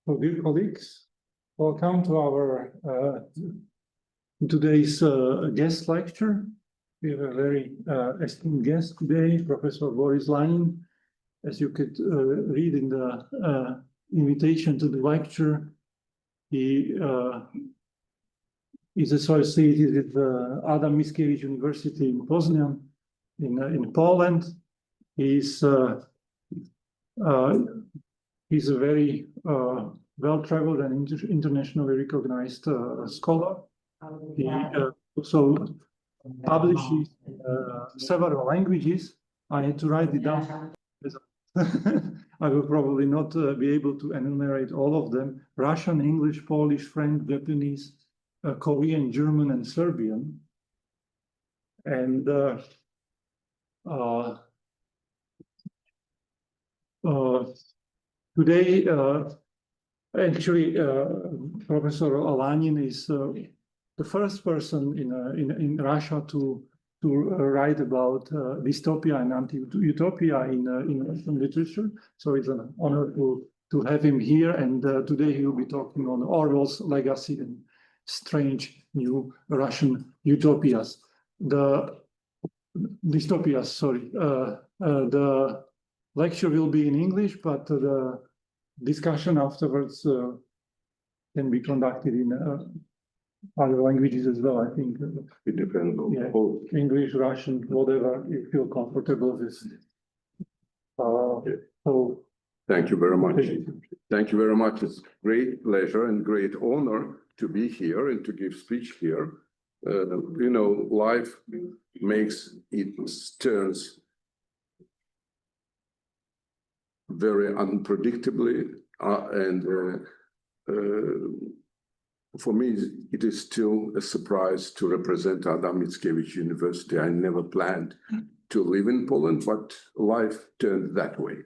So, dear colleagues, welcome to our today's guest lecture. We have a very esteemed guest today, Professor Boris Lanin. As you could read in the invitation to the lecture, he is associated with Adam Mickiewicz University in Poznan, in Poland. He's a very well-traveled and internationally recognized scholar. He also publishes several languages. I had to write it down. I will probably not be able to enumerate all of them. Russian, English, Polish, French, Japanese, Korean, German, and Serbian. And today, actually, Professor Lanin is the first person in Russia to write about dystopia and anti-utopia in Russian literature. So it's an honor to have him here. And today he will be talking on Orwell's legacy and strange new Russian utopias. The dystopias, sorry. The lecture will be in English, but the discussion afterwards can be conducted in other languages as well, I think. It depends on English, Russian, whatever you feel comfortable with. So thank you very much. Thank you very much. It's great pleasure and great honor to be here and to give speech here. You know, life makes its turns very unpredictably, and for me, it is still a surprise to represent Adam Mickiewicz University. I never planned to live in Poland, but life turned that way.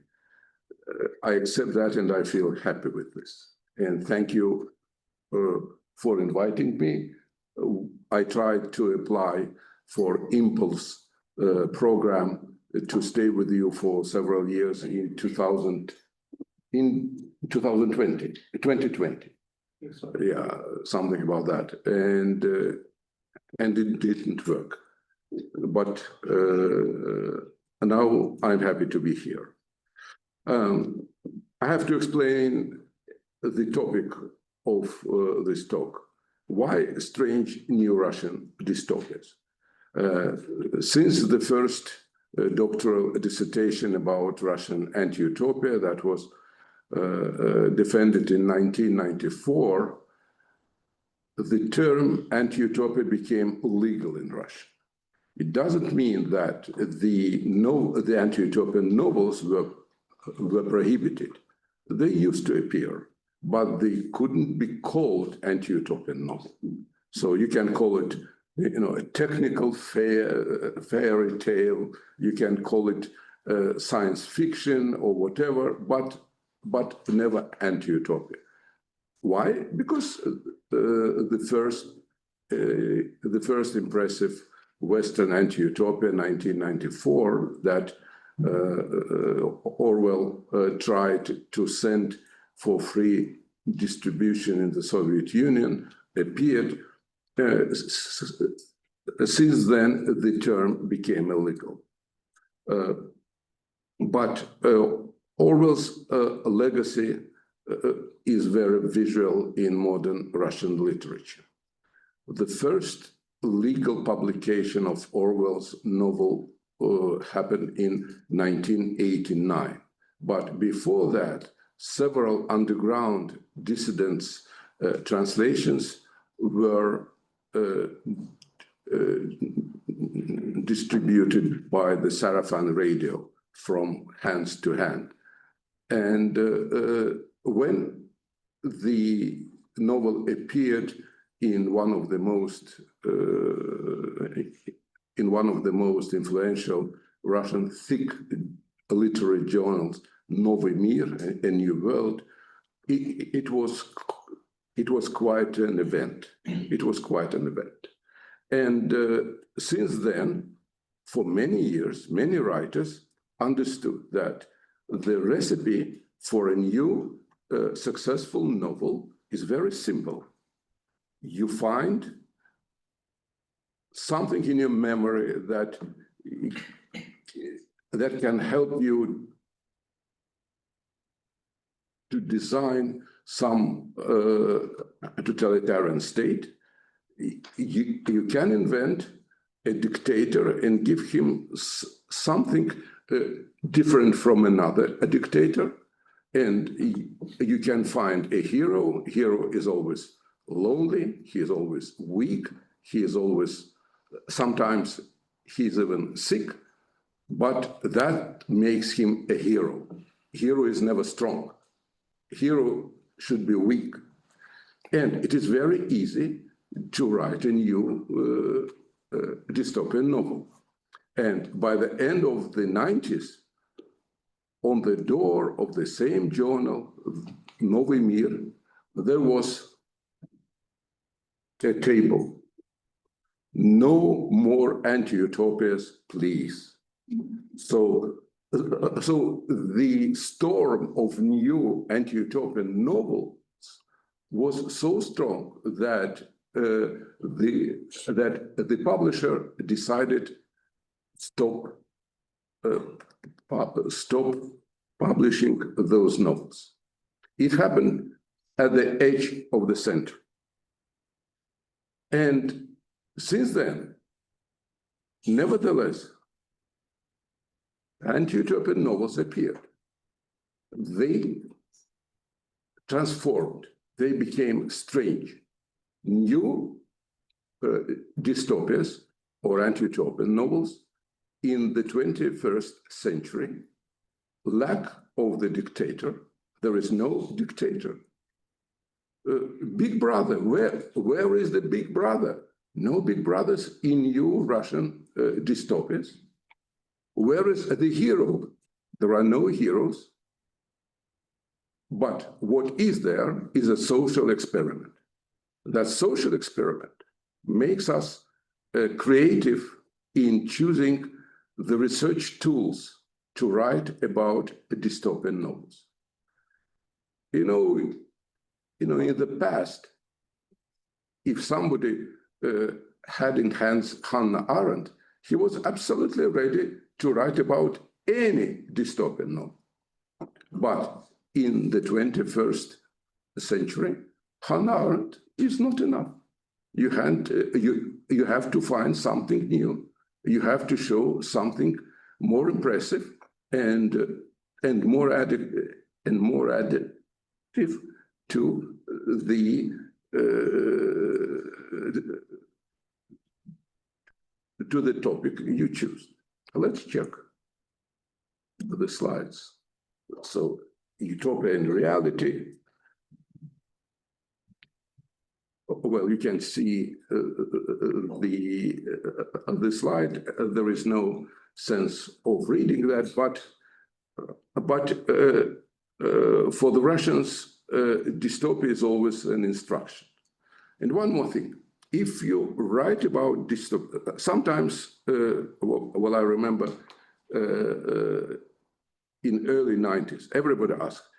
I accept that, and I feel happy with this. And thank you for inviting me. I tried to apply for Impulse program to stay with you for several years in 2020. Yeah, something about that, and it didn't work. But now I'm happy to be here. I have to explain the topic of this talk. Why strange new Russian dystopias? Since the first doctoral dissertation about Russian anti-utopia that was defended in 1994, the term anti-utopia became legal in Russia. It doesn't mean that the anti-utopian novels were prohibited. They used to appear, but they couldn't be called anti-utopian novel. So you can call it, you know, a technical fairy tale. You can call it science fiction or whatever, but never anti-utopia. Why? Because the first impressive Western anti-utopia, 1994, that Orwell tried to send for free distribution in the Soviet Union, appeared. Since then, the term became illegal. But Orwell's legacy is very visual in modern Russian literature. The first legal publication of Orwell's novel happened in 1989. But before that, several underground dissidents' translations were distributed by the Sarafan radio from hands to hand. And when the novel appeared in one of the most influential Russian thick literary journals, Novy a New World, it was quite an event. It was quite an event. And since then, for many years, many writers understood that the recipe for a new successful novel is very simple. You find something in your memory that can help you to design some totalitarian state. You can invent a dictator and give him something different from a dictator, and you can find a hero. Hero is always lonely, he is always weak, he is always, sometimes he's even sick, but that makes him a hero. Hero is never strong. Hero should be weak. And it is very easy to write a new dystopian novel. And by the end of the 90s, on the door of the same journal, Novy Mir, there was a table. No more anti-utopias, please. So the storm of new anti-utopian novels was so strong that the publisher decided stop publishing those novels. It happened at the edge of the century. And since then, nevertheless, anti-utopian novels appeared. They transformed, they became strange. New dystopias or anti-utopian novels in the 21st century, lack of the dictator, there is no dictator. Big brother, where is the big brother? No big brothers in new Russian dystopias. Where is the hero? There are no heroes. But what is there is a social experiment. That social experiment makes us creative in choosing the research tools to write about dystopian novels. You know, in the past, if somebody had in hands Hannah Arendt, he was absolutely ready to write about any dystopian novel. But in the 21st century, Hannah Arendt is not enough. You have to find something new. You have to show something more impressive and more additive to the topic you choose. Let's check the slides. So, utopia and reality. Well, you can see the slide. There is no sense of reading that, but for the Russians, dystopia is always an instruction. And one more thing, if you write about dystopia, sometimes, well, I remember in early 90s, everybody asked,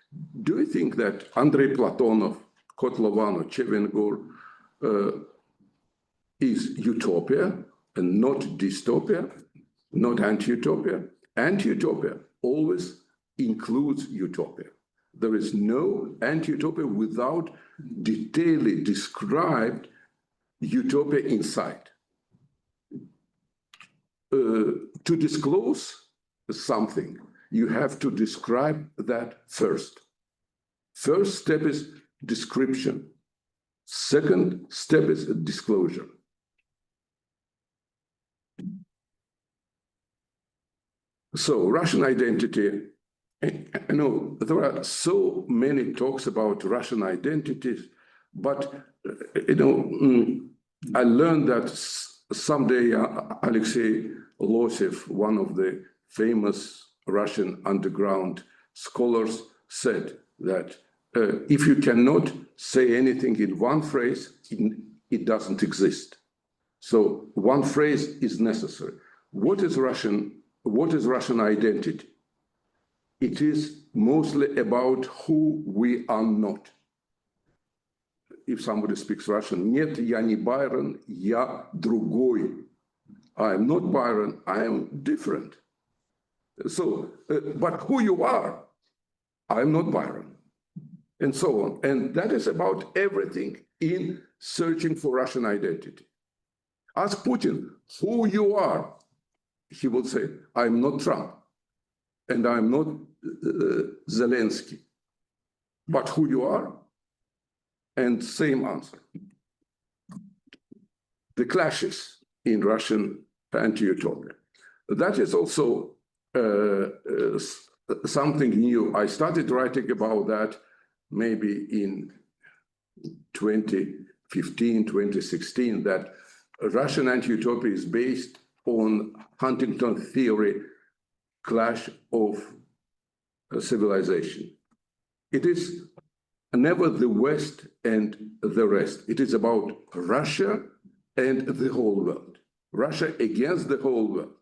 do you think that Andrei Platonov, Kotlovano, Chevengur is utopia and not dystopia, not anti-utopia? Anti-utopia always includes utopia. There is no anti-utopia without detailedly described utopia inside. To disclose something, you have to describe that first. First step is description. Second step is disclosure. So Russian identity, I know there are so many talks about Russian identities, but I learned that someday Alexei Losev, one of the famous Russian underground scholars, said that if you cannot say anything in one phrase, it doesn't exist. So one phrase is necessary. What is Russian identity? it is mostly about who we are not. If somebody speaks Russian, нет, я не Byron, я другой. I am not Byron, I am different. So, but who you are, I am not Byron, and so on. And that is about everything in searching for Russian identity. Ask Putin who you are. He will say, I'm not Trump, and I'm not Zelensky. But who you are? And same answer. The clashes in Russian anti-utopia. That is also something new. I started writing about that maybe in 2015, 2016, that Russian anti-utopia is based on Huntington theory, clash of civilization. It is never the West and the rest. It is about Russia and the whole world. Russia against the whole world.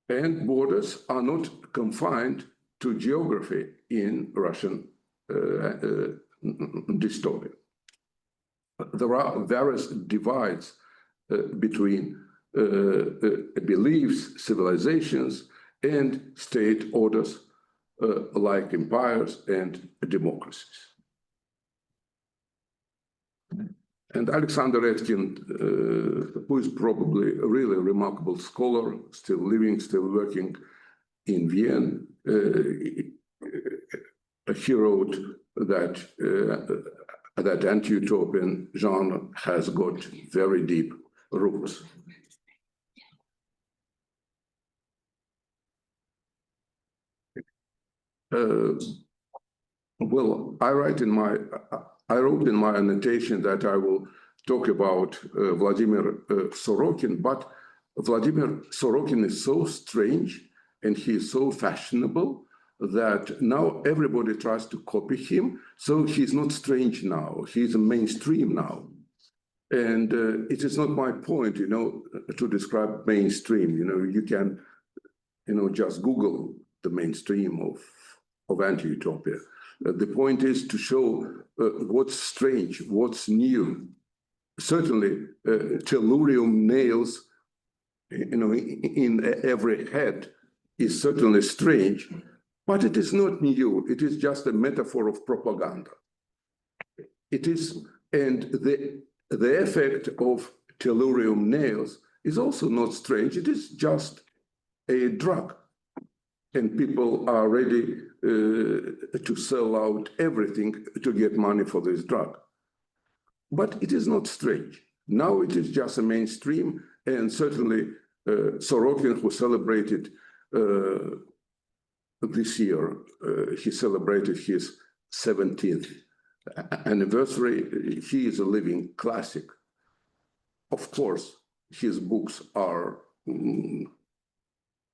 And borders are not confined to geography in Russian dystopia. There are various divides between beliefs, civilizations, and state orders like empires and democracies. And Alexander Etkin, who is probably a really remarkable scholar, still living, still working in Vienna, he wrote that that anti-utopian genre has got very deep roots. Well, I wrote in my annotation that I will talk about Vladimir Sorokin, but Vladimir Sorokin is so strange and he is so fashionable that now everybody tries to copy him. So he's not strange now, he's a mainstream now. And it is not my point, to describe mainstream. You can, just Google the mainstream of anti-utopia. The point is to show what's strange, what's new. Certainly, tellurium nails, in every head is certainly strange, but it is not new. It is just a metaphor of propaganda. It is, and the effect of tellurium nails is also not strange. It is just a drug. And people are ready to sell out everything to get money for this drug. But it is not strange. Now it is just a mainstream, and certainly Sorokin, who celebrated this year, he celebrated his 17th anniversary. He is a living classic. Of course, his books are in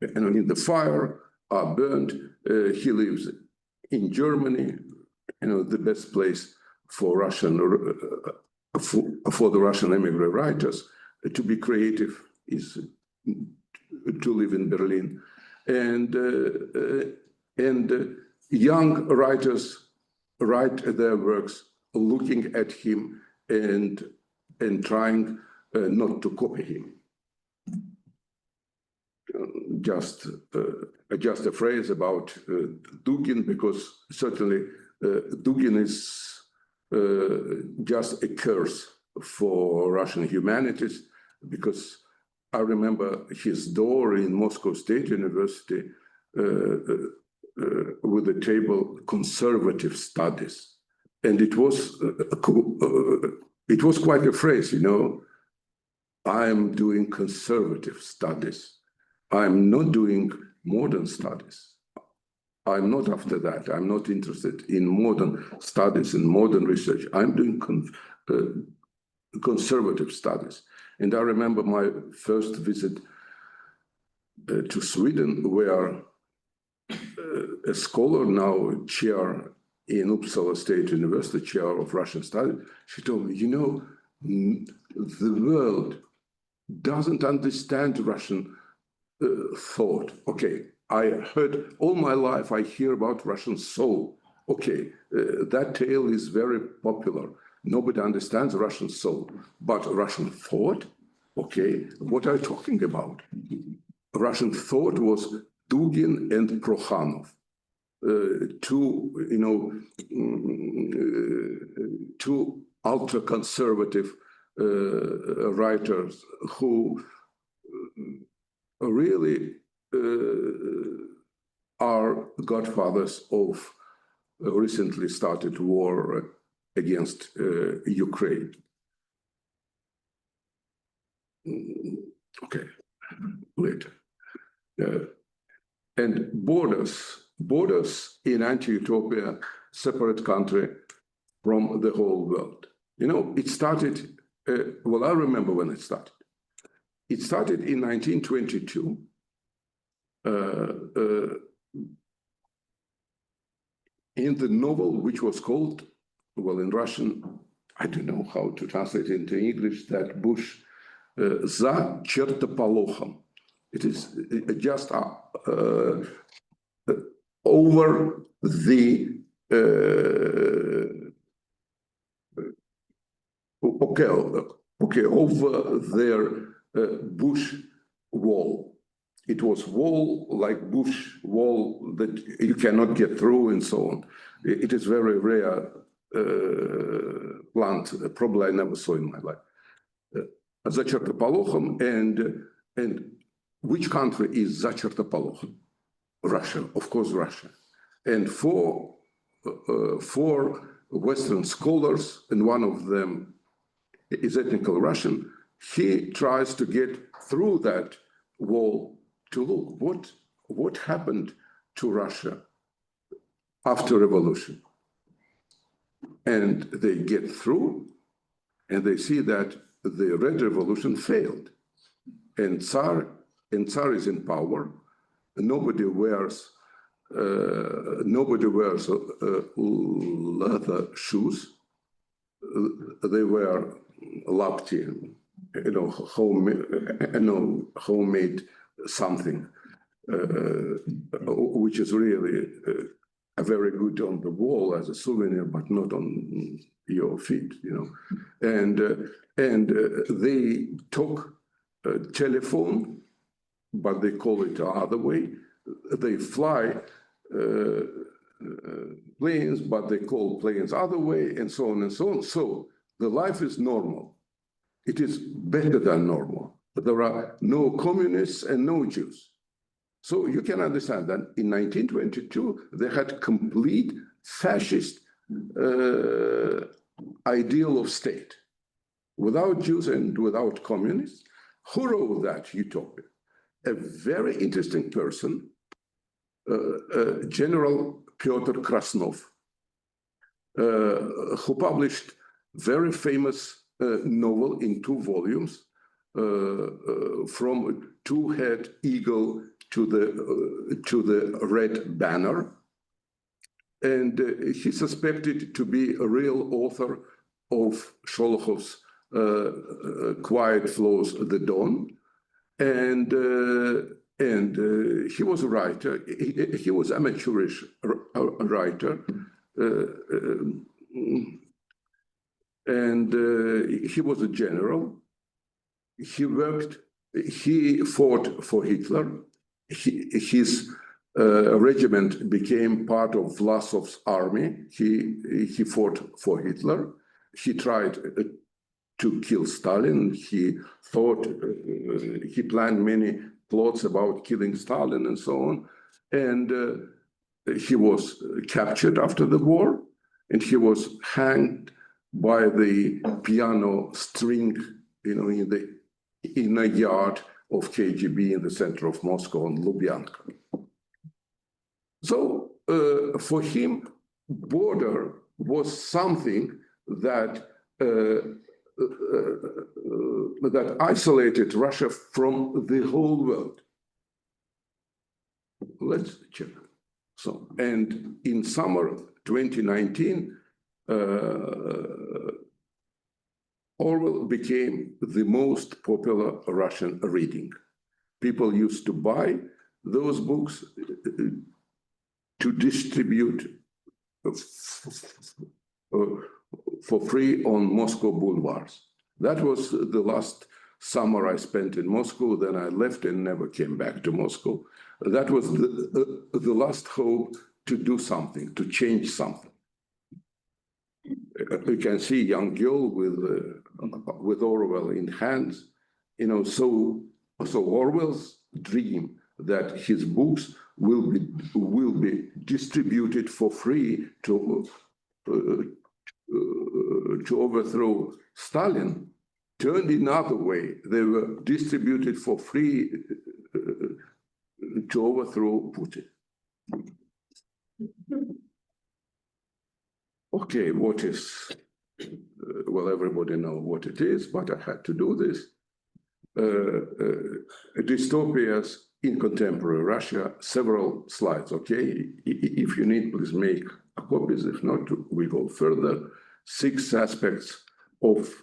the fire, are burned. He lives in Germany, the best place for for the Russian immigrant writers to be creative is to live in Berlin, and young writers write their works looking at him and trying not to copy him. Just a phrase about Dugin, because certainly Dugin is just a curse for Russian humanities, because I remember his door in Moscow State University with the table "conservative studies," and it was quite a phrase, I'm doing conservative studies. I'm not doing modern studies. I'm not after that. I'm not interested in modern studies and modern research. I'm doing conservative studies. And I remember my first visit to Sweden, where a scholar, now chair in Uppsala State University, chair of Russian studies, she told me, the world doesn't understand Russian thought, okay, I heard all my life, I hear about Russian soul. Okay, that tale is very popular. Nobody understands Russian soul, but Russian thought, okay, what are you talking about? Russian thought was Dugin and Prokhanov, two ultra-conservative writers who really are godfathers of a recently started war against Ukraine. Okay, later. And borders in anti-utopia, separate country from the whole world. You know, it started, well, I remember when it started. It started in 1922. In the novel, which was called, well, in Russian, I don't know how to translate it into English, that Bush, За чертополохом. It is just over the over their Bush wall. It was wall like Bush wall that you cannot get through and so on. It is very rare plant, probably I never saw in my life. За чертополохом, and which country is за чертополохом? Russia, of course, Russia. And four Western scholars, and one of them is ethnical Russian, he tries to get through that wall to look what happened to Russia after revolution. And they get through, and they see that the Red Revolution failed, and Tsar is in power. Nobody wears leather shoes. They wear lapti, homemade something, which is really very good on the wall as a souvenir, but not on your feet, And they took a telephone, but they call it the other way. They fly planes, but they call planes other way, and so on and so on. So the life is normal. It is better than normal. But there are no communists and no Jews. So you can understand that in 1922, they had complete fascist ideal of state, without Jews and without communists. Who wrote that utopia? A very interesting person, General Pyotr Krasnov, who published very famous novel in 2 volumes, from two-head eagle to the red banner. And he suspected to be a real author of Sholokhov's Quiet Flows the Dawn. And he was a writer. He was amateurish writer. And he was a general. He fought for Hitler. His regiment became part of Vlasov's army. He fought for Hitler. He tried to kill Stalin. He thought, he planned many plots about killing Stalin and so on. And he was captured after the war, and he was hanged by the piano string, in a yard of KGB in the center of Moscow on Lubyanka. So for him, border was something that that isolated Russia from the whole world. Let's check. So, and in summer 2019, Orwell became the most popular Russian reading. people used to buy those books to distribute for free on Moscow boulevards. That was the last summer I spent in Moscow. Then I left and never came back to Moscow. That was the last hope to do something, to change something. You can see a young girl with Orwell in hands. You know, so Orwell's dream that his books will be distributed for free to overthrow Stalin turned another way. They were distributed for free to overthrow Putin. Okay, what is, well, everybody knows what it is, but I had to do this. Dystopias in contemporary Russia, several slides, okay? If you need, please make copies. If not, we go further. 6 aspects of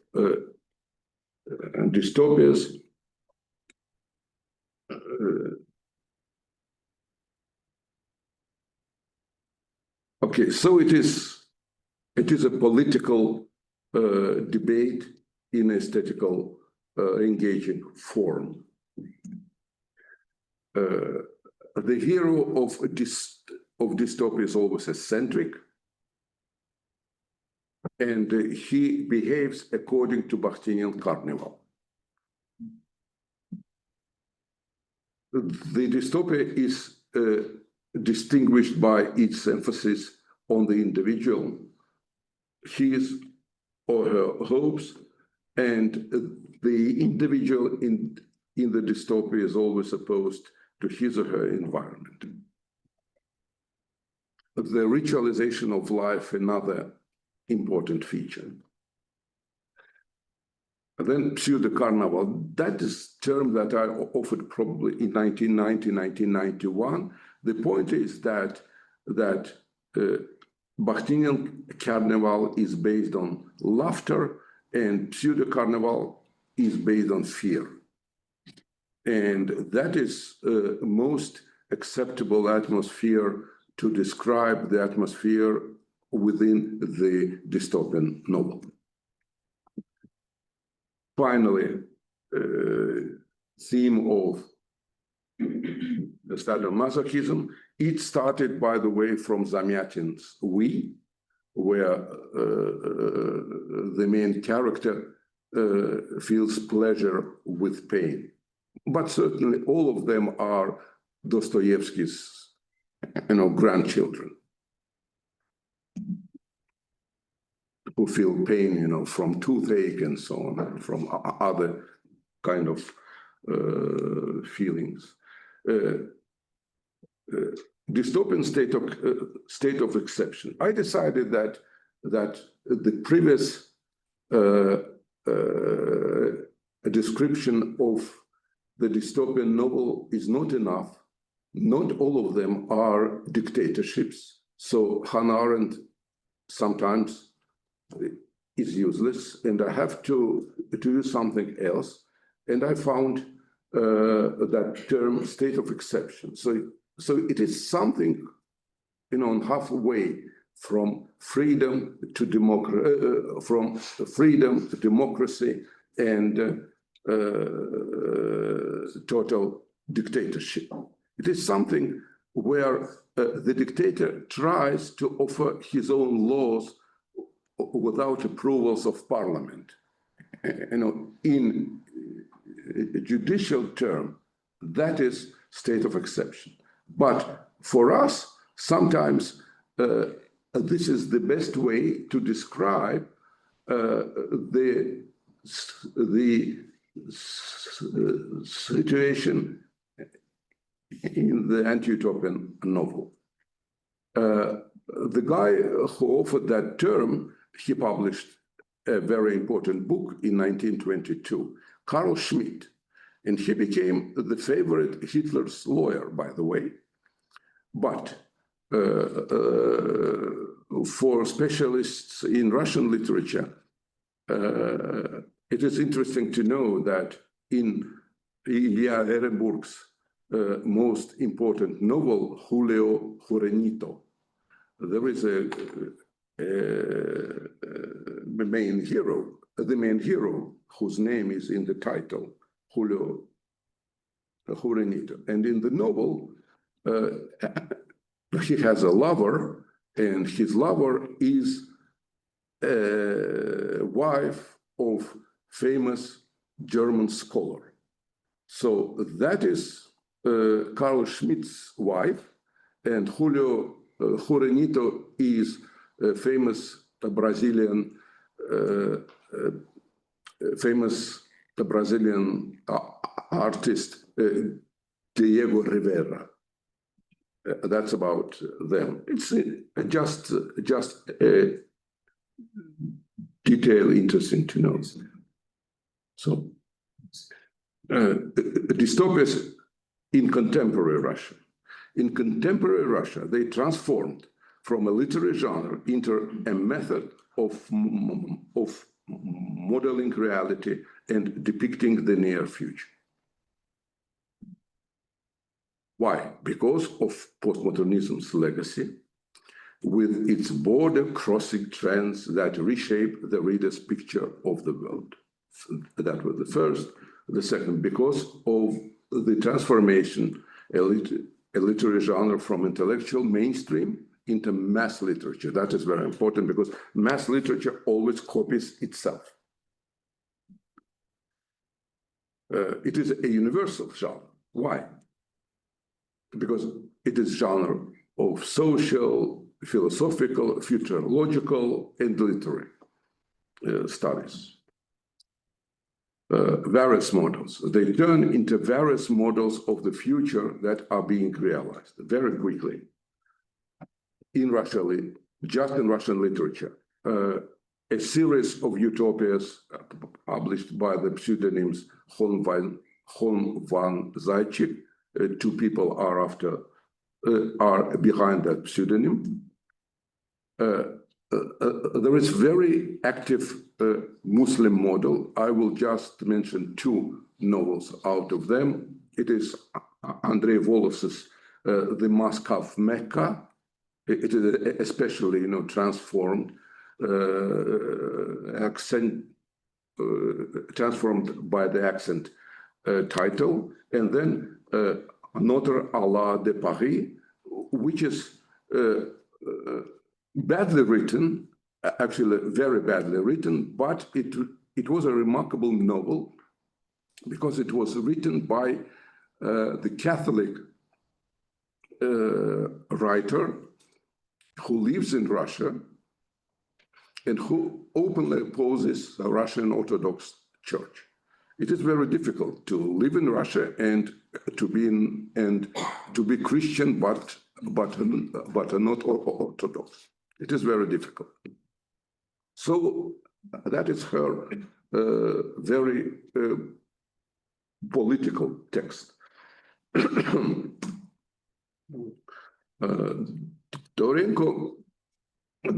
dystopias. Okay, so it is a political debate in aesthetical engaging form. The hero of dystopia is always eccentric, and he behaves according to Bakhtinian carnival. The dystopia is distinguished by its emphasis on the individual, his or her hopes, and the individual in the dystopia is always opposed to his or her environment. The ritualization of life, another important feature. And then pseudo-carnival, that is a term that I offered probably in 1990, 1991. The point is that Bakhtinian carnival is based on laughter, and pseudo-carnival is based on fear. And that is most acceptable atmosphere to describe the atmosphere within the dystopian novel. Finally, theme of sadomasochism. It started, by the way, from Zamyatin's We, where the main character feels pleasure with pain. But certainly all of them are Dostoevsky's, grandchildren, who feel pain, from toothache and so on, and from other kind of feelings. Dystopian state of exception. I decided that the previous description of the dystopian novel is not enough. Not all of them are dictatorships. So Hannah Arendt sometimes is useless, and I have to do something else. And I found that term state of exception. So it is something, on halfway from freedom to democracy, and total dictatorship. It is something where the dictator tries to offer his own laws without approvals of parliament. In a judicial term, that is state of exception. But for us, sometimes this is the best way to describe the situation in the anti-utopian novel. The guy who offered that term, he published a very important book in 1922, Carl Schmitt, and he became the favorite Hitler's lawyer, by the way. But for specialists in Russian literature, it is interesting to know that in Ilya Ehrenburg's most important novel, Julio Jurenito. There is the main hero whose name is in the title, Julio Jurenito. And in the novel, he has a lover, and his lover is wife of famous German scholar. So that is Carl Schmitt's wife, and Julio Jurenito is a famous Brazilian artist, Diego Rivera. That's about them. It's just a detail interesting to know. So, dystopias in contemporary Russia. In contemporary Russia, they transformed from a literary genre into a method of modeling reality and depicting the near future. Why? Because of postmodernism's legacy, with its border-crossing trends that reshape the reader's picture of the world. That was the first. The second, because of the transformation, a literary genre from intellectual mainstream into mass literature. That is very important because mass literature always copies itself. It is a universal genre. Why? Because it is genre of social, philosophical, futurological, and literary studies. Various models. They turn into various models of the future that are being realized very quickly. In Russia, just in Russian literature, a series of utopias published by the pseudonyms Hon van Zaychik. Two people are behind that pseudonym. There is very active Muslim model. I will just mention two novels out of them. It is Andrei Volos's The Mask of Mecca. It is especially, transformed, transformed by the accent title, and then Notre Allah de Paris, which is badly written, actually very badly written, but it was a remarkable novel because it was written by the Catholic writer who lives in Russia and who openly opposes the Russian Orthodox Church. It is very difficult to live in Russia and to be Christian, but not Orthodox. It is very difficult. So that is her very political text. Dorenko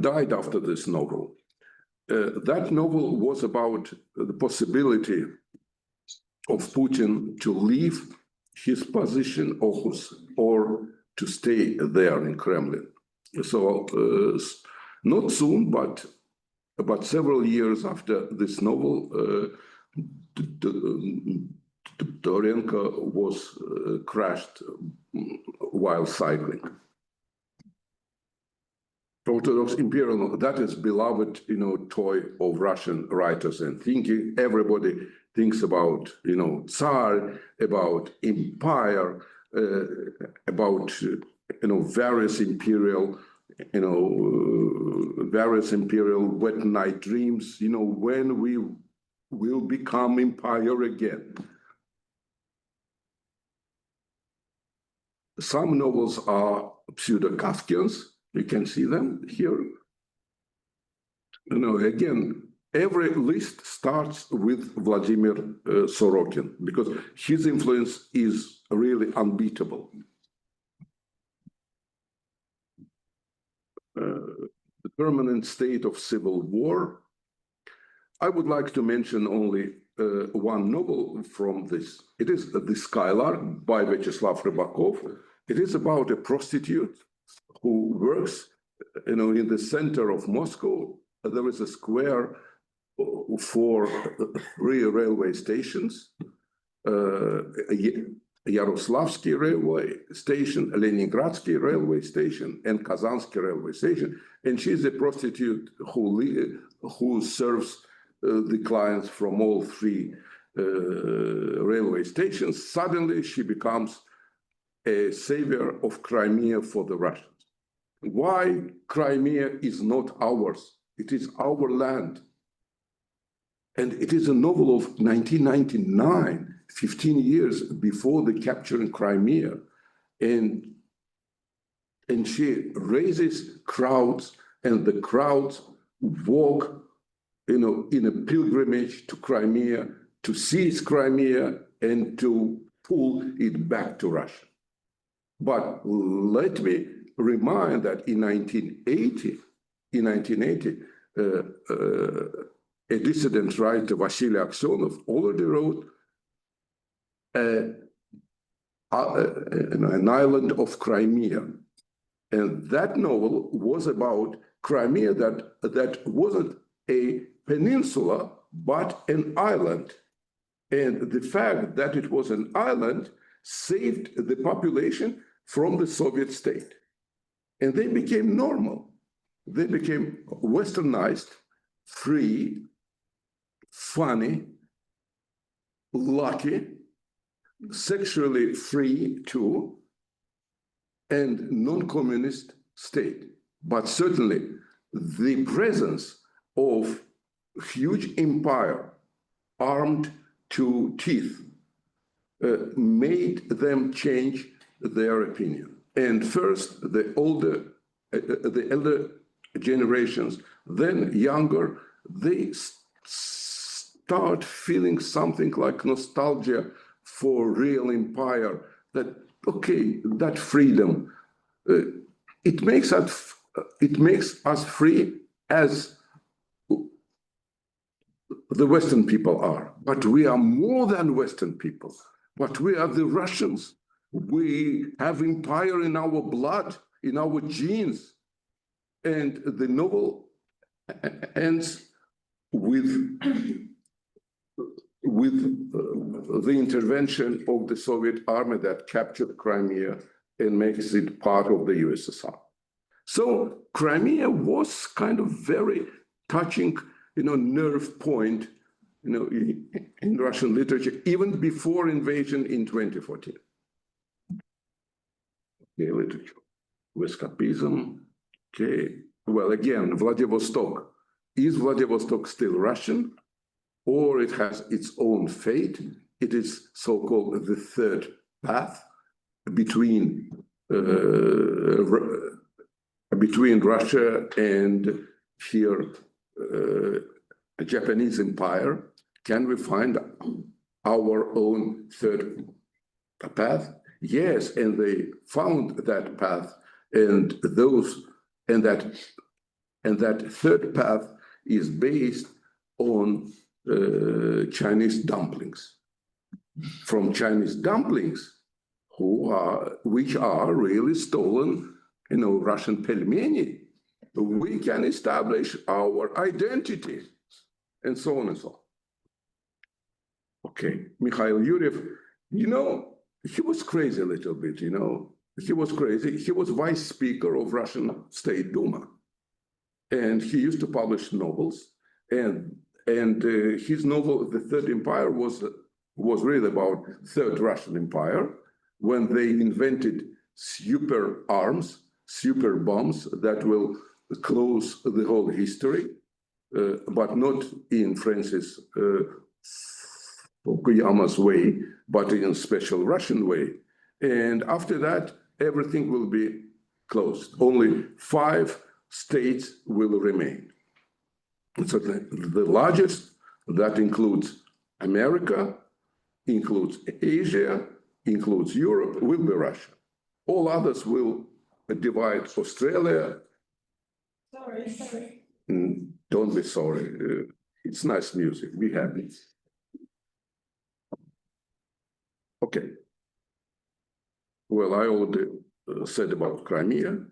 died after this novel. That novel was about the possibility of Putin to leave his position or to stay there in Kremlin. So not soon, but several years after this novel, Dorenko was crashed while cycling. Orthodox imperial, that is beloved, toy of Russian writers and thinking. Everybody thinks about, Tsar, about empire, about, various imperial wet night dreams, when we will become empire again. Some novels are pseudo-Kafkians. You can see them here. Again, every list starts with Vladimir Sorokin because his influence is really unbeatable. The permanent state of civil war. I would like to mention only one novel from this. It is The Skylark by Vyacheslav Rybakov. It is about a prostitute who works, in the center of Moscow. There is a square for 3 railway stations, Yaroslavsky railway station, Leningradsky railway station, and Kazansky railway station. And she's a prostitute who serves the clients from all 3 railway stations. Suddenly, she becomes a savior of Crimea for the Russians. Why Crimea is not ours? It is our land. And it is a novel of 1999, 15 years before the capture in Crimea. And she raises crowds, and the crowds walk, in a pilgrimage to Crimea, to seize Crimea and to pull it back to Russia. But let me remind that in 1980, a dissident writer, Vasily Aksionov, already wrote An Island of Crimea. And that novel was about Crimea that wasn't a peninsula, but an island. And the fact that it was an island saved the population from the Soviet state. And they became normal. They became westernized, free, funny, lucky, sexually free too, and non-communist state. But certainly the presence of huge empire armed to teeth made them change their opinion. And first, the elder generations, then younger, they start feeling something like nostalgia for real empire, that, okay, that freedom, it makes us free as the Western people are. But we are more than Western people. But we are the Russians. We have empire in our blood, in our genes. And the novel ends with the intervention of the Soviet army that captured Crimea and makes it part of the USSR. So Crimea was kind of very touching, nerve point, in Russian literature, even before invasion in 2014. Okay, literature, escapism. Okay, well, again, Vladivostok. Is Vladivostok still Russian, or it has its own fate? It is so-called the third path between Russia and here a Japanese empire. Can we find our own third path? Yes, and they found that path, and that third path is based on Chinese dumplings. From Chinese dumplings, which are really stolen, Russian pelmeni, we can establish our identity, and so on and so on. Okay, Mikhail Yuriev, he was crazy a little bit, he was crazy. He was vice speaker of Russian State Duma, and he used to publish novels, and his novel, The Third Empire, was really about Third Russian Empire, when they invented super arms, super bombs that will close the whole history, but not in Francis Fukuyama's way, but in a special Russian way. And after that, everything will be closed. Only 5 states will remain. So the largest, that includes America, includes Asia, includes Europe, will be Russia. All others will divide Australia. Sorry. Don't be sorry. It's nice music. Be happy. Okay. Well, I already said about Crimea.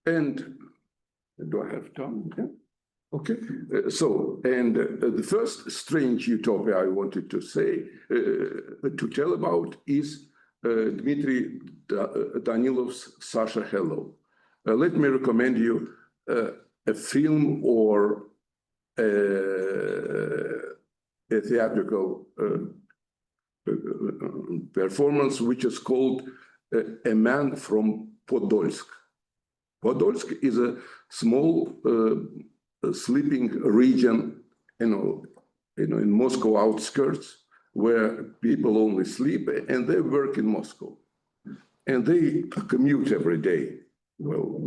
And do I have time? Yeah. Okay. The first strange utopia I wanted to say, to tell about is Dmitry Danilov's Sasha Hello. Let me recommend you a film or a theatrical performance, which is called A Man from Podolsk. Podolsk is a small sleeping region, in Moscow outskirts, where people only sleep and they work in Moscow. And they commute every day. Well,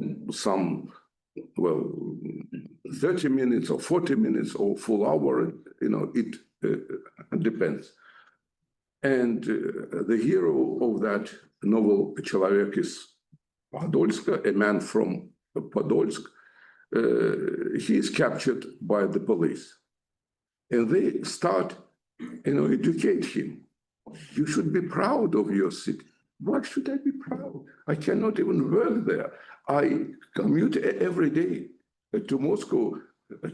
30 minutes or 40 minutes or full hour, it depends. And the hero of that novel, Человек из Подольска, a man from Podolsk, he is captured by the police. And they start, educate him. You should be proud of your city. Why should I be proud? I cannot even work there. I commute every day to Moscow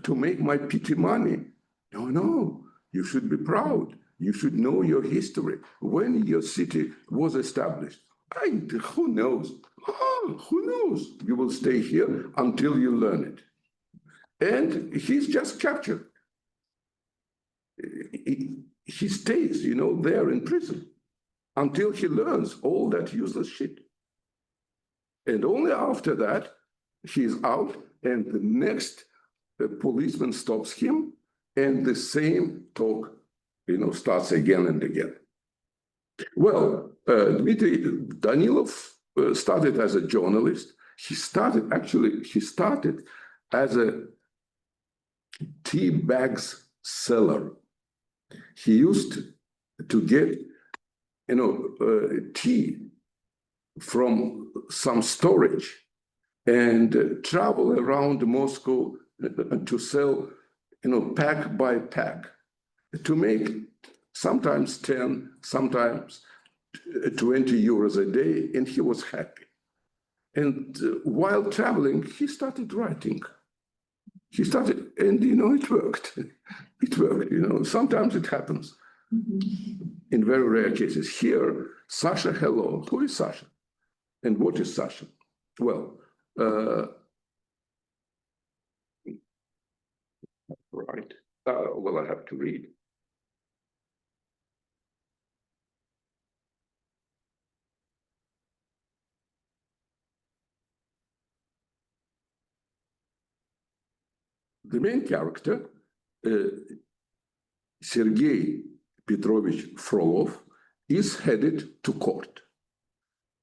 to make my petty money. No, you should be proud. You should know your history, when your city was established. Who knows? Who knows? You will stay here until you learn it. And he's just captured. He stays, there in prison until he learns all that useless shit. And only after that, he's out, and the next policeman stops him, and the same talk, starts again and again. Well, Dmitry Danilov started as a journalist. He started as a tea bags seller. He used to get, tea from some storage and travel around Moscow to sell, pack by pack, to make sometimes 10, sometimes 20 euros a day, and he was happy. And while traveling, he started writing. And it worked. It worked, sometimes it happens. In very rare cases. Here, Sasha Hello. Who is Sasha? And what is Sasha? Well, right. Well, I have to read. The main character, Sergei Petrovich Frolov, is headed to court.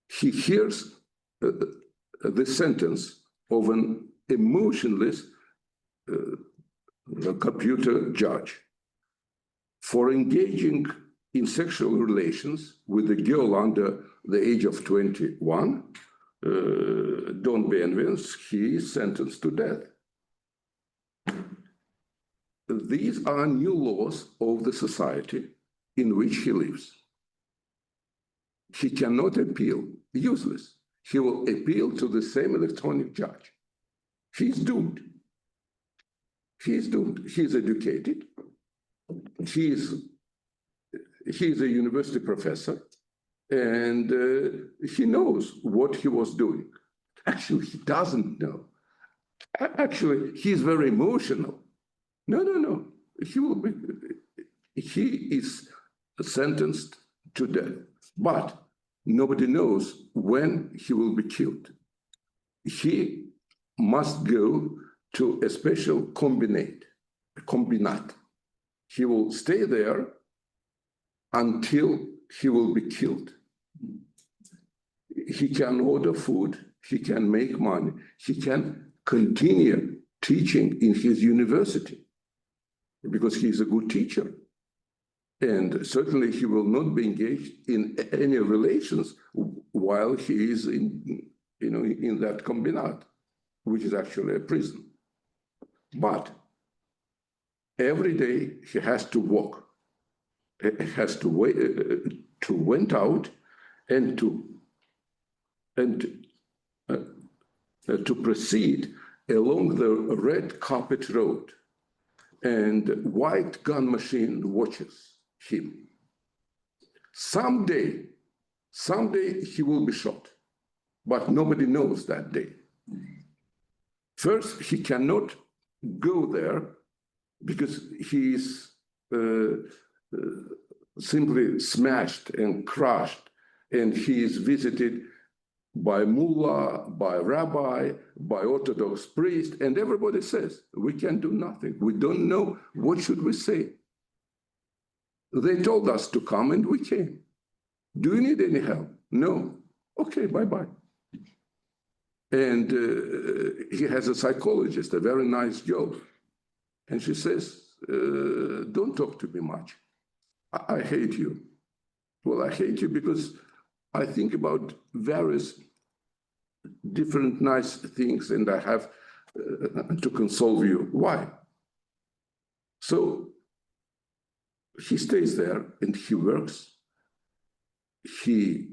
He hears the sentence of an emotionless computer judge for engaging in sexual relations with a girl under the age of 21. Don't be envious, he is sentenced to death. These are new laws of the society in which he lives. He cannot appeal, useless. He will appeal to the same electronic judge. He's doomed. He's doomed. He's educated. He's a university professor, and he knows what he was doing. Actually, he doesn't know. Actually, he's very emotional. No. He is sentenced to death, but nobody knows when he will be killed. He must go to a special combinat. He will stay there until he will be killed. He can order food, he can make money, he can continue teaching in his university because he's a good teacher. And certainly he will not be engaged in any relations while he is in that combinat, which is actually a prison. But every day he has to walk. He has to wait, to went out and to proceed along the red carpet road, and white gun machine watches him. Someday he will be shot, but nobody knows that day. First, he cannot go there because he is simply smashed and crushed, and he is visited by mullah, by rabbi, by Orthodox priest, and everybody says, we can do nothing. We don't know, what should we say? They told us to come and we came. Do you need any help? No. Okay, bye-bye. And he has a psychologist, a very nice girl. And she says, don't talk to me much. I hate you. Well, I hate you because I think about various different nice things, and I have to console you. Why? So he stays there and he works. He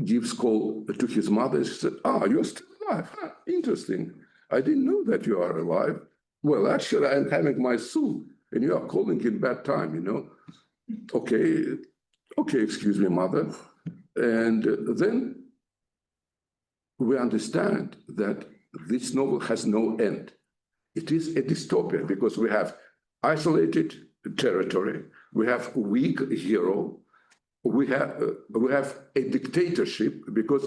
gives call to his mother. She said, you're still alive. Huh? Interesting. I didn't know that you are alive. Well, actually, I'm having my soup, and you are calling in bad time, you know. Okay, excuse me, mother. And then we understand that this novel has no end. It is a dystopia because we have isolated territory, we have a weak hero, we have a dictatorship because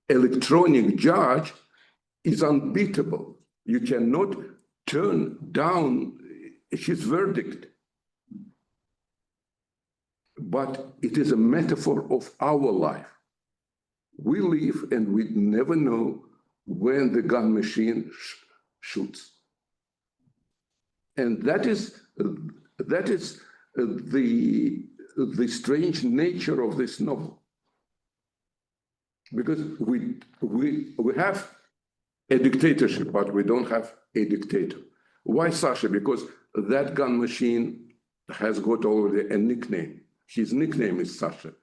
electronic judge is unbeatable. You cannot turn down his verdict. But it is a metaphor of our life. We live and we never know when the gun machine shoots. And that is the strange nature of this novel. Because we have a dictatorship, but we don't have a dictator. Why Sasha? Because that gun machine has got already a nickname. His nickname is Sasha.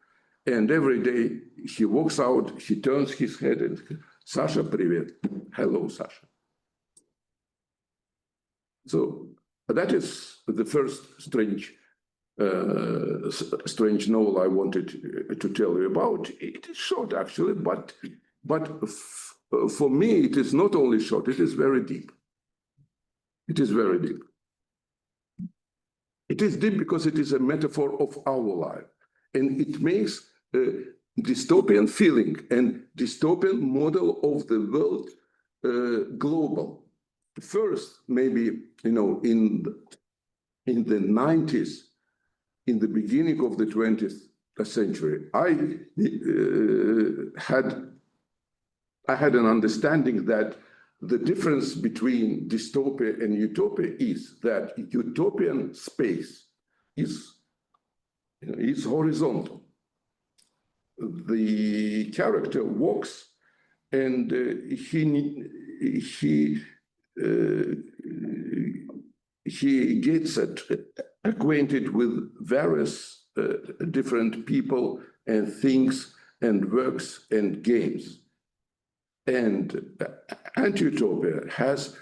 And every day he walks out, he turns his head and, Sasha, привет. Hello, Sasha. So that is the first strange novel I wanted to tell you about. It is short, actually, but for me, it is not only short, it is very deep. It is very deep. It is deep because it is a metaphor of our life, and it makes a dystopian feeling and dystopian model of the world global. First, maybe, you know, in the 90s, in the beginning of the 20th century, I had an understanding that the difference between dystopia and utopia is that utopian space is horizontal. The character walks and he gets acquainted with various different people and things and works and games. And anti-utopia has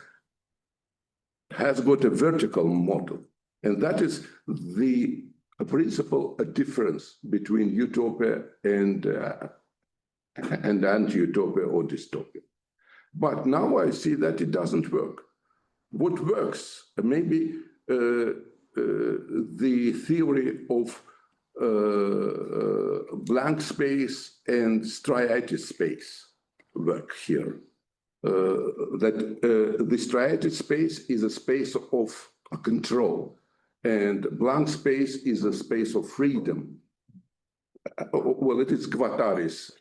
got a vertical model, and that is the principal difference between utopia and anti-utopia or dystopia. But now I see that it doesn't work. What works? Maybe the theory of blank space and striated space work here. That the striated space is a space of control, and blank space is a space of freedom. Well, it is Guattari's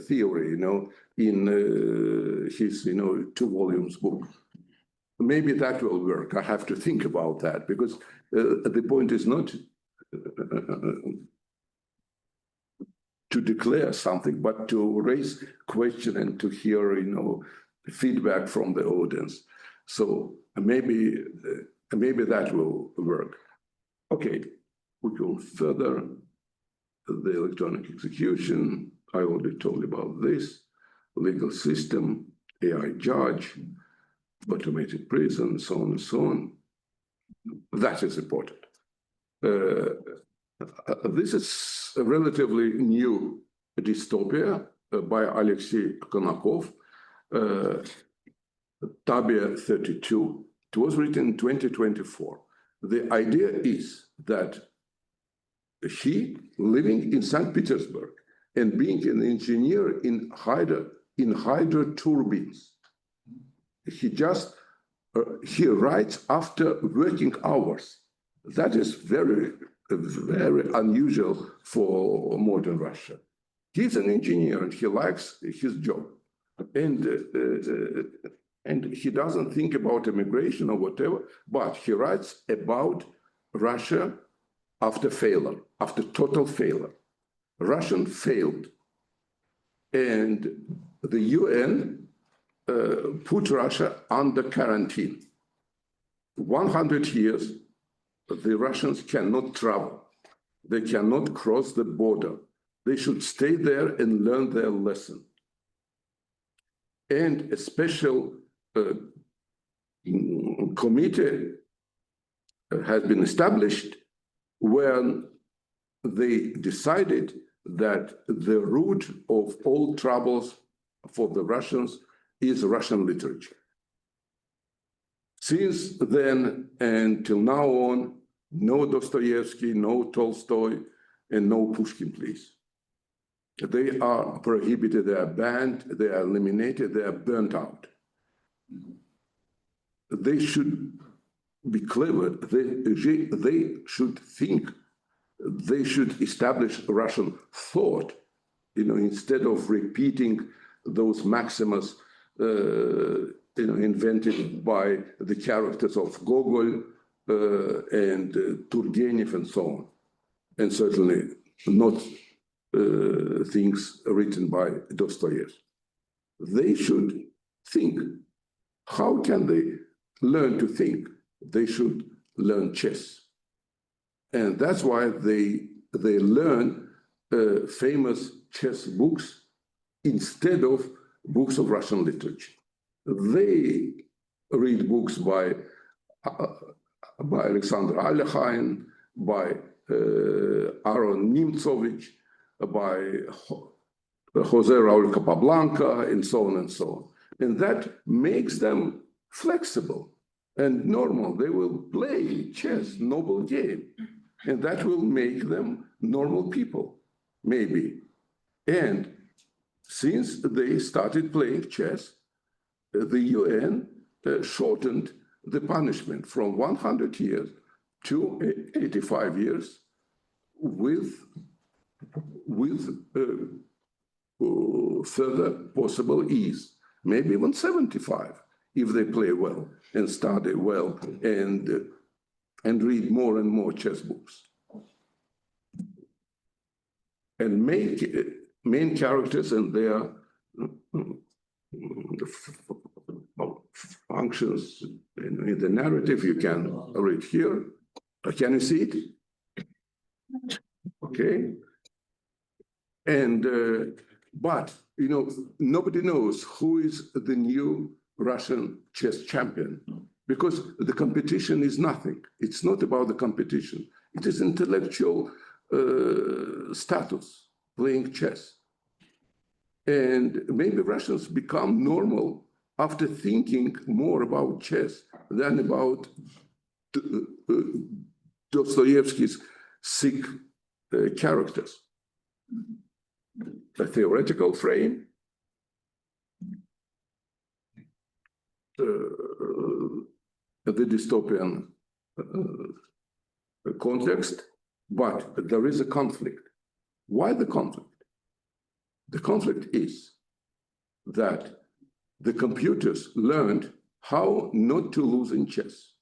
theory, you know, in his, 2 volumes book. Maybe that will work. I have to think about that, because the point is not to declare something, but to raise question and to hear, feedback from the audience. So maybe that will work. Okay, we go further. the electronic execution, I already told you about this, legal system, AI judge, automated prison, so on and so on. That is important. This is a relatively new dystopia by Alexeja Konakova Tabiya Tridsaťdva. It was written in 2024. The idea is that he, living in St. Petersburg and being an engineer in hydro turbines, he writes after working hours. That is very, very unusual for modern Russia. He's an engineer and he likes his job. And he doesn't think about immigration or whatever, but he writes about Russia after failure, after total failure. Russia failed. And the UN put Russia under quarantine. 100 years, the Russians cannot travel. They cannot cross the border. They should stay there and learn their lesson. And a special committee has been established when they decided that the root of all troubles for the Russians is Russian literature. Since then until now on, no Dostoevsky, no Tolstoy, and no Pushkin, please. They are prohibited, they are banned, they are eliminated, they are burnt out. They should be clever, they should think, they should establish Russian thought, instead of repeating those maxims, invented by the characters of Gogol and Turgenev and so on, and certainly not things written by Dostoevsky. They should think. How can they learn to think? They should learn chess. And that's why they learn famous chess books instead of books of Russian literature. They read books by Alexander Alekhine, by Aaron Nimtsovich, by Jose Raul Capablanca, and so on and so on. And that makes them flexible and normal. They will play chess, noble game. And that will make them normal people, maybe. And since they started playing chess, the UN shortened the punishment from 100 years to 85 years with further possible ease, maybe even 75 if they play well and study well and read more and more chess books. And make main characters and their functions in the narrative you can read here. Can you see it? Okay. And but nobody knows who is the new Russian chess champion, because the competition is nothing. It's not about the competition. It is intellectual status, playing chess. And maybe Russians become normal after thinking more about chess than about Dostoevsky's sick characters. A theoretical frame, the dystopian context, but there is a conflict. Why the conflict? The conflict is that the computers learned how not to lose in chess.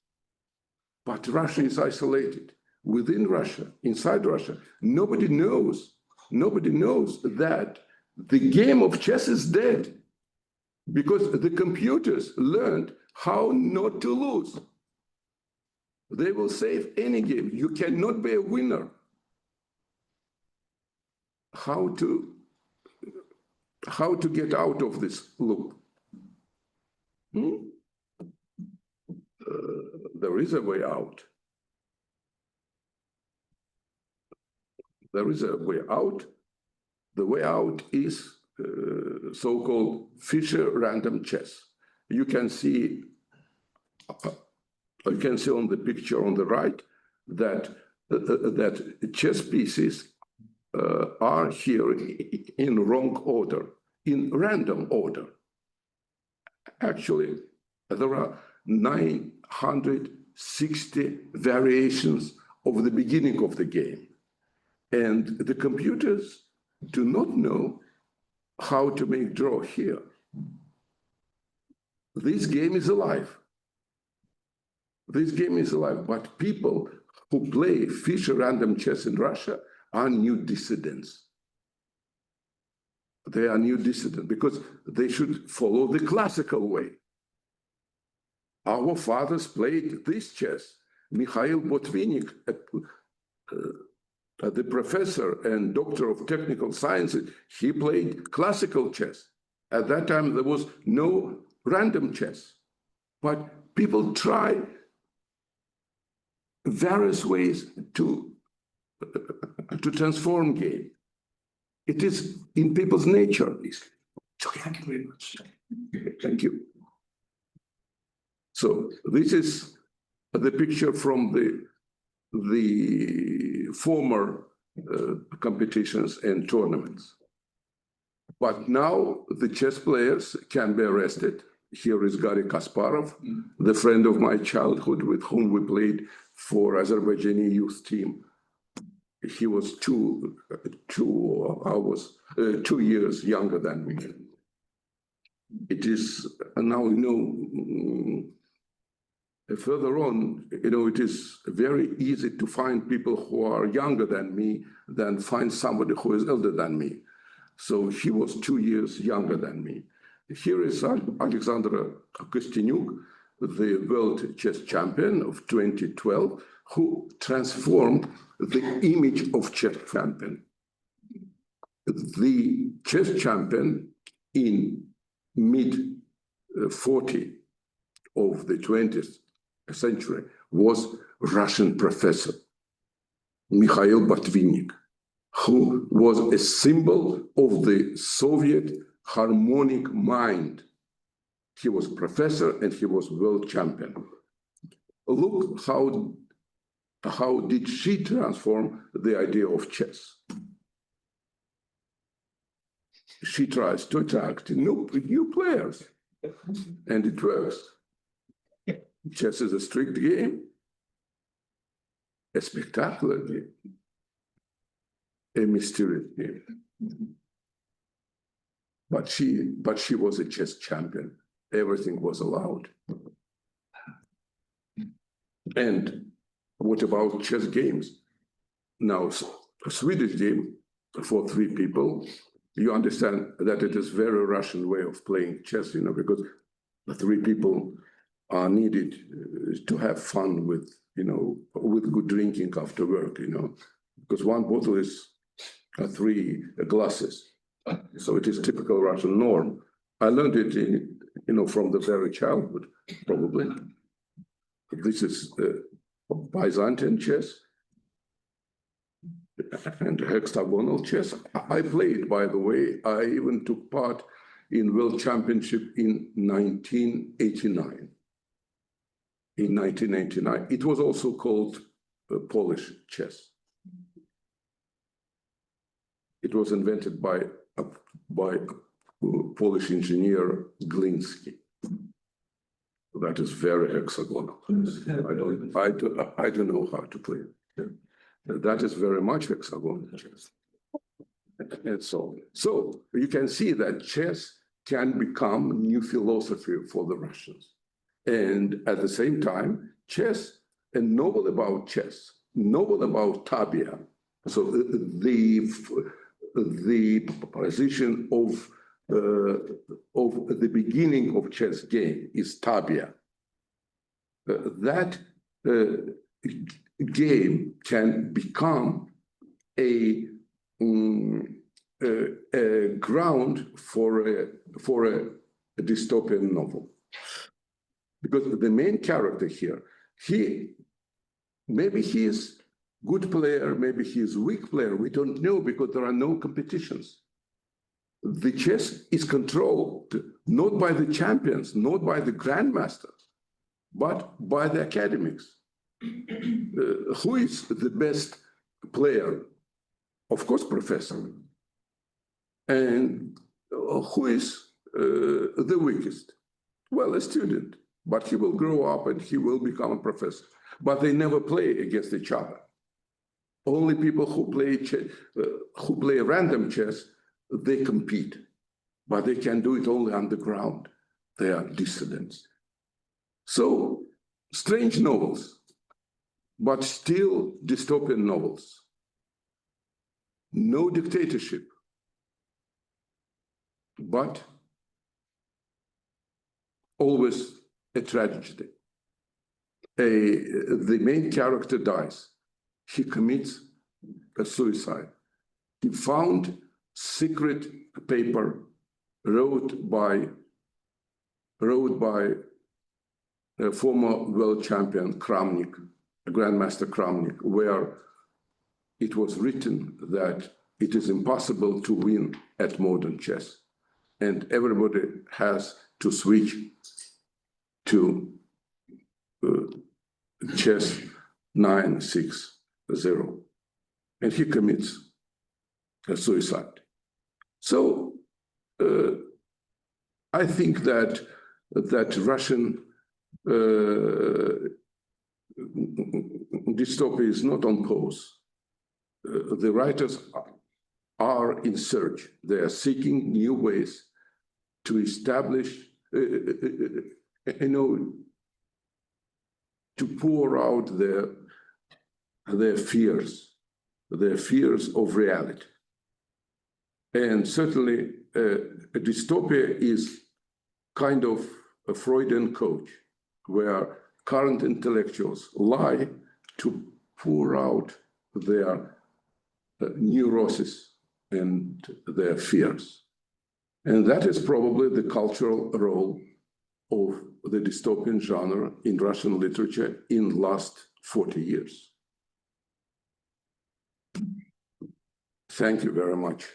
But Russia is isolated. Within Russia, inside Russia, nobody knows that the game of chess is dead because the computers learned how not to lose. They will save any game. You cannot be a winner. how to get out of this loop. There is a way out. There is a way out. The way out is so-called Fischer random chess. You can see on the picture on the right that chess pieces are here in wrong order, in random order. Actually, there are 960 variations of the beginning of the game. And the computers do not know how to make draw here. This game is alive. This game is alive, but people who play Fischer random chess in Russia are new dissidents. They are new dissidents because they should follow the classical way. Our fathers played this chess. Mikhail Botvinnik, the professor and doctor of technical sciences, he played classical chess. At that time, there was no random chess. But people try various ways to transform game. It is in people's nature. Thank you very much. Thank you. So this is the picture from the former competitions and tournaments. But now the chess players can be arrested. Here is Garry Kasparov, the friend of my childhood with whom we played for Azerbaijani youth team. He was 2 years younger than me. It is now, further on, it is very easy to find people who are younger than me than find somebody who is elder than me. So he was 2 years younger than me. Here is Alexander Kostyanyuk, the world chess champion of 2012, who transformed the image of chess champion. The chess champion in mid-40 of the 20th century was Russian professor Mikhail Botvinnik, who was a symbol of the Soviet harmonic mind. He was professor and he was world champion. Look how did she transform the idea of chess. She tries to attract new players, and it works. Chess is a strict game, a spectacular game, a mysterious game. But she was a chess champion. Everything was allowed. And what about chess games? Now, a Swedish game for 3 people, you understand that it is very Russian way of playing chess, because the 3 people are needed to have fun with, with good drinking after work, because 1 bottle is 3 glasses. So it is typical Russian norm. I learned it from the very childhood, probably. This is Byzantine chess and hexagonal chess. I played, by the way. I even took part in World Championship in 1989. In 1989, it was also called Polish chess. It was invented by a Polish engineer Gliński. That is very hexagonal. I don't know how to play it. That is very much hexagonal chess. And so you can see that chess can become new philosophy for the Russians. And at the same time, chess, a novel about chess, novel about Tabiya. So the position of the beginning of chess game is Tabiya. That game can become a a ground for a dystopian novel. Because the main character here, maybe he is good player, maybe he is weak player, we don't know because there are no competitions. The chess is controlled not by the champions, not by the grandmasters, but by the academics. Who is the best player? Of course, professor. And who is the weakest? Well, a student, but he will grow up and he will become a professor. But they never play against each other. Only people who play random chess, they compete, but they can do it only underground. They are dissidents. So strange novels, but still dystopian novels. No dictatorship, but always a tragedy. The main character dies. He commits a suicide. He found secret paper wrote by a former world champion Kramnik, Grandmaster Kramnik, where it was written that it is impossible to win at modern chess, and everybody has to switch to chess 9-6-0, and he commits a suicide. So I think that Russian dystopia is not on pause. The writers are in search. They are seeking new ways to establish, to pour out their fears of reality. And certainly, a dystopia is kind of a Freudian coach, where current intellectuals lie to pour out their neuroses and their fears. And that is probably the cultural role of the dystopian genre in Russian literature in the last 40 years. Thank you very much.